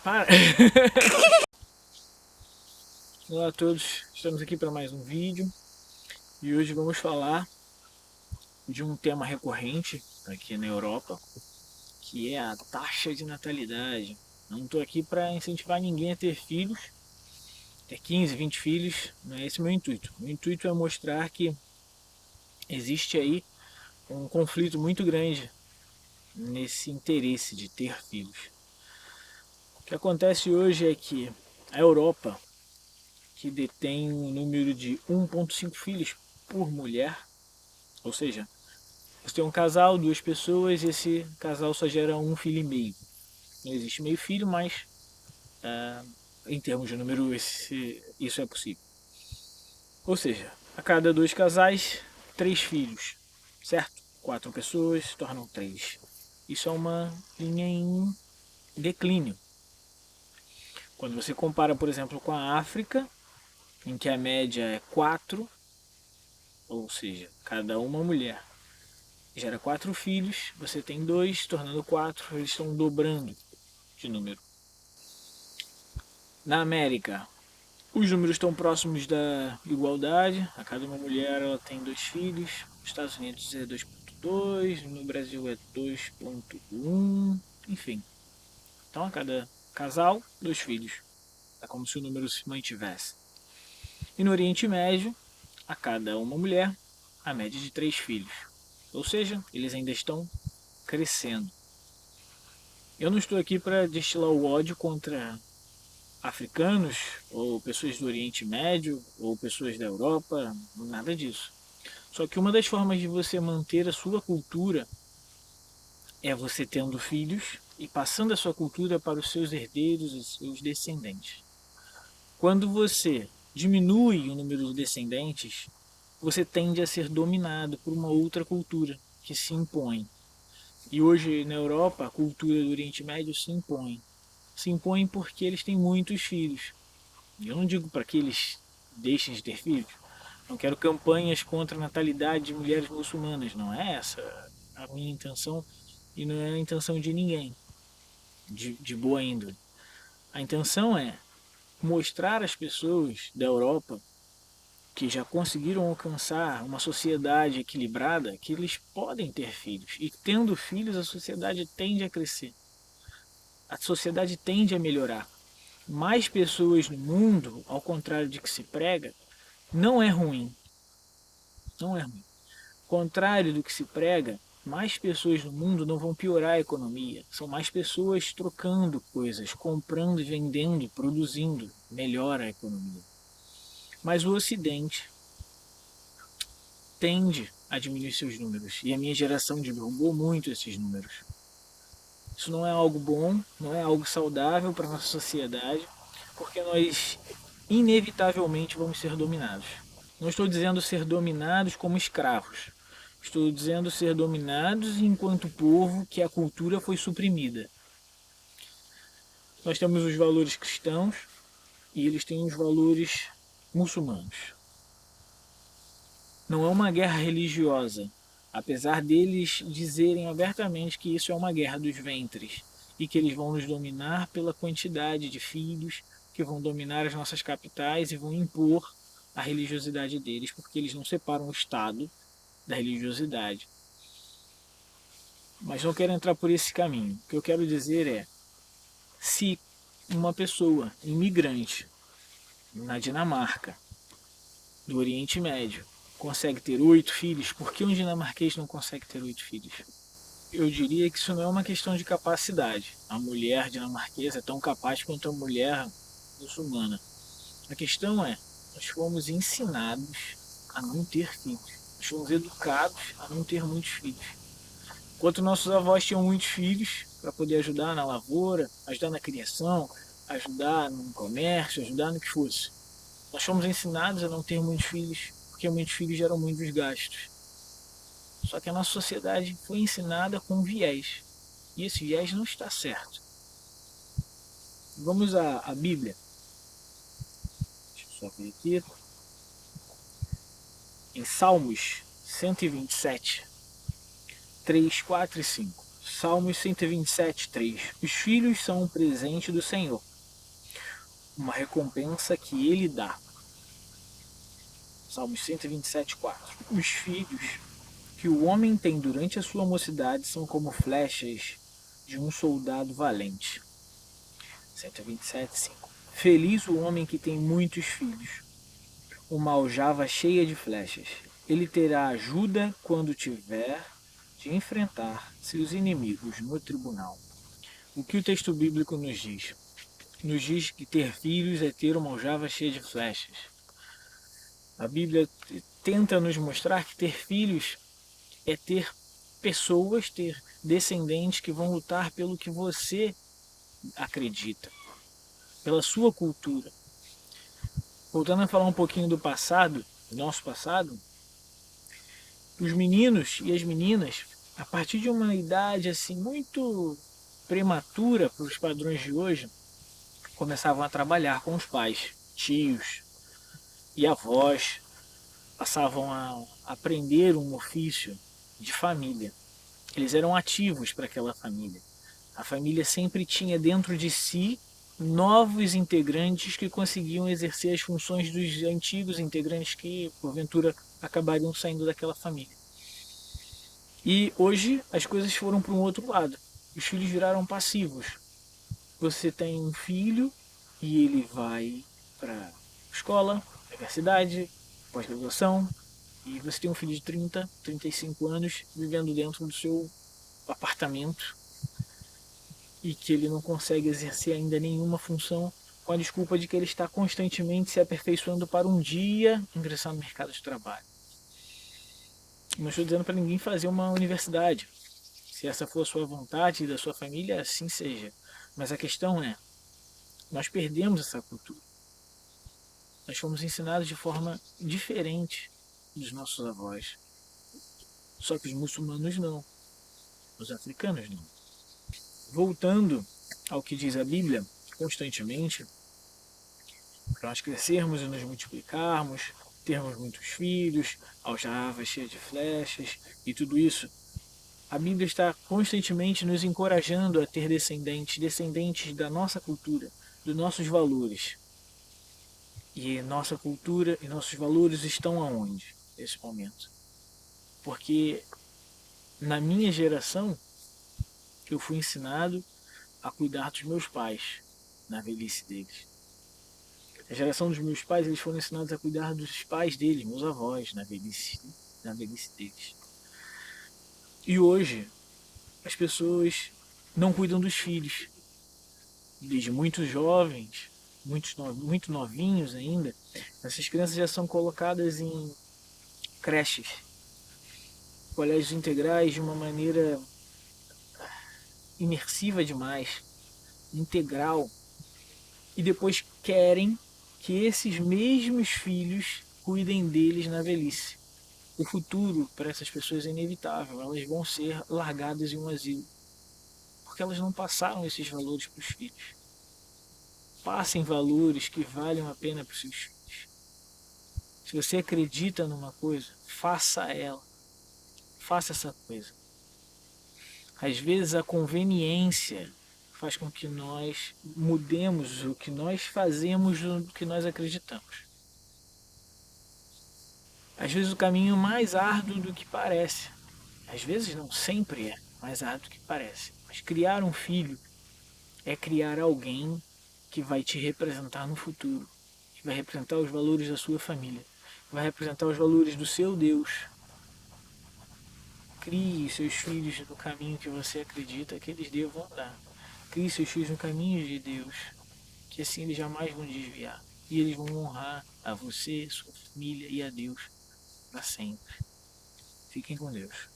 Para! Olá a todos, estamos aqui para mais um vídeo e hoje vamos falar de um tema recorrente aqui na Europa, que é a taxa de natalidade. Não estou aqui para incentivar ninguém a ter filhos, ter 15, 20 filhos, não é esse o meu intuito. O intuito é mostrar que existe aí um conflito muito grande nesse interesse de ter filhos. O que acontece hoje é que a Europa, que detém um número de 1,5 filhos por mulher, ou seja, você tem um casal, duas pessoas, e esse casal só gera um filho e meio. Não existe meio filho, mas em termos de número isso é possível. Ou seja, a cada dois casais, 3 filhos, certo? 4 pessoas se tornam 3. Isso é uma linha em declínio. Quando você compara, por exemplo, com a África, em que a média é 4, ou seja, cada uma mulher gera 4 filhos, você tem 2, tornando 4, eles estão dobrando de número. Na América, os números estão próximos da igualdade, a cada uma mulher ela tem 2 filhos, nos Estados Unidos é 2,2, no Brasil é 2,1, enfim. Então a cada casal, 2 filhos. É como se o número se mantivesse. E no Oriente Médio, a cada uma mulher, a média de 3 filhos. Ou seja, eles ainda estão crescendo. Eu não estou aqui para destilar o ódio contra africanos, ou pessoas do Oriente Médio, ou pessoas da Europa, nada disso. Só que uma das formas de você manter a sua cultura é você tendo filhos e passando a sua cultura para os seus herdeiros e seus descendentes. Quando você diminui o número de descendentes, você tende a ser dominado por uma outra cultura que se impõe. E hoje na Europa a cultura do Oriente Médio se impõe. Se impõe porque eles têm muitos filhos. E eu não digo para que eles deixem de ter filhos. Não quero campanhas contra a natalidade de mulheres muçulmanas. Não é essa a minha intenção e não é a intenção de ninguém, de boa índole. A intenção é mostrar às pessoas da Europa que já conseguiram alcançar uma sociedade equilibrada que eles podem ter filhos. E tendo filhos, a sociedade tende a crescer. A sociedade tende a melhorar. Mais pessoas no mundo, ao contrário de que se prega, não é ruim. Não é ruim. Ao contrário do que se prega, mais pessoas no mundo não vão piorar a economia. São mais pessoas trocando coisas, comprando, vendendo, produzindo. Melhora a economia. Mas o Ocidente tende a diminuir seus números. E a minha geração divulgou muito esses números. Isso não é algo bom, não é algo saudável para a nossa sociedade, porque nós inevitavelmente vamos ser dominados. Não estou dizendo ser dominados como escravos. Estou dizendo ser dominados enquanto povo que a cultura foi suprimida. Nós temos os valores cristãos e eles têm os valores muçulmanos. Não é uma guerra religiosa, apesar deles dizerem abertamente que isso é uma guerra dos ventres e que eles vão nos dominar pela quantidade de filhos, que vão dominar as nossas capitais e vão impor a religiosidade deles, porque eles não separam o Estado da religiosidade. Mas não quero entrar por esse caminho. O que eu quero dizer é, se uma pessoa imigrante na Dinamarca, do Oriente Médio, consegue ter 8 filhos, por que um dinamarquês não consegue ter 8 filhos? Eu diria que isso não é uma questão de capacidade. A mulher dinamarquesa é tão capaz quanto a mulher muçulmana. A questão é, nós fomos ensinados a não ter filhos. Nós fomos educados a não ter muitos filhos. Enquanto nossos avós tinham muitos filhos para poder ajudar na lavoura, ajudar na criação, ajudar no comércio, ajudar no que fosse. Nós fomos ensinados a não ter muitos filhos, porque muitos filhos geram muitos gastos. Só que a nossa sociedade foi ensinada com viés. E esse viés não está certo. Vamos à Bíblia. Deixa eu só ver aqui. Em Salmos 127, 3, 4 e 5. Salmos 127, 3. Os filhos são um presente do Senhor, uma recompensa que Ele dá. Salmos 127, 4. Os filhos que o homem tem durante a sua mocidade são como flechas de um soldado valente. 127, 5. Feliz o homem que tem muitos filhos, uma aljava cheia de flechas. Ele terá ajuda quando tiver de enfrentar seus inimigos no tribunal. O que o texto bíblico nos diz? Nos diz que ter filhos é ter uma aljava cheia de flechas. A Bíblia tenta nos mostrar que ter filhos é ter pessoas, ter descendentes que vão lutar pelo que você acredita, pela sua cultura. Voltando a falar um pouquinho do passado, do nosso passado, os meninos e as meninas, a partir de uma idade assim muito prematura para os padrões de hoje, começavam a trabalhar com os pais, tios e avós, passavam a aprender um ofício de família. Eles eram ativos para aquela família. A família sempre tinha dentro de si novos integrantes que conseguiam exercer as funções dos antigos integrantes que, porventura, acabariam saindo daquela família. E hoje as coisas foram para um outro lado. Os filhos viraram passivos. Você tem um filho e ele vai para escola, universidade, pós-graduação, e você tem um filho de 30, 35 anos vivendo dentro do seu apartamento e que ele não consegue exercer ainda nenhuma função com a desculpa de que ele está constantemente se aperfeiçoando para um dia ingressar no mercado de trabalho. Não estou dizendo para ninguém fazer uma universidade. Se essa for a sua vontade e da sua família, assim seja. Mas a questão é, nós perdemos essa cultura. Nós fomos ensinados de forma diferente dos nossos avós. Só que os muçulmanos não. Os africanos não. Voltando ao que diz a Bíblia, constantemente, para nós crescermos e nos multiplicarmos, termos muitos filhos, aljavas cheias de flechas e tudo isso, a Bíblia está constantemente nos encorajando a ter descendentes, descendentes da nossa cultura, dos nossos valores. E nossa cultura e nossos valores estão aonde nesse momento? Porque na minha geração eu fui ensinado a cuidar dos meus pais na velhice deles. A geração dos meus pais, eles foram ensinados a cuidar dos pais deles, meus avós, na velhice deles. E hoje as pessoas não cuidam dos filhos. Desde muito jovens, muito novinhos ainda, essas crianças já são colocadas em creches, colégios integrais de uma maneira imersiva demais, integral, e depois querem que esses mesmos filhos cuidem deles na velhice. O futuro para essas pessoas é inevitável, elas vão ser largadas em um asilo, porque elas não passaram esses valores para os filhos. Passem valores que valham a pena para os seus filhos. Se você acredita numa coisa, faça ela. Faça essa coisa. Às vezes a conveniência faz com que nós mudemos o que nós fazemos do que nós acreditamos. Às vezes o caminho é mais árduo do que parece. Às vezes não, sempre é mais árduo do que parece. Mas criar um filho é criar alguém que vai te representar no futuro, que vai representar os valores da sua família, que vai representar os valores do seu Deus. Crie seus filhos no caminho que você acredita que eles devam andar. Crie seus filhos no caminho de Deus, que assim eles jamais vão desviar. E eles vão honrar a você, sua família e a Deus para sempre. Fiquem com Deus.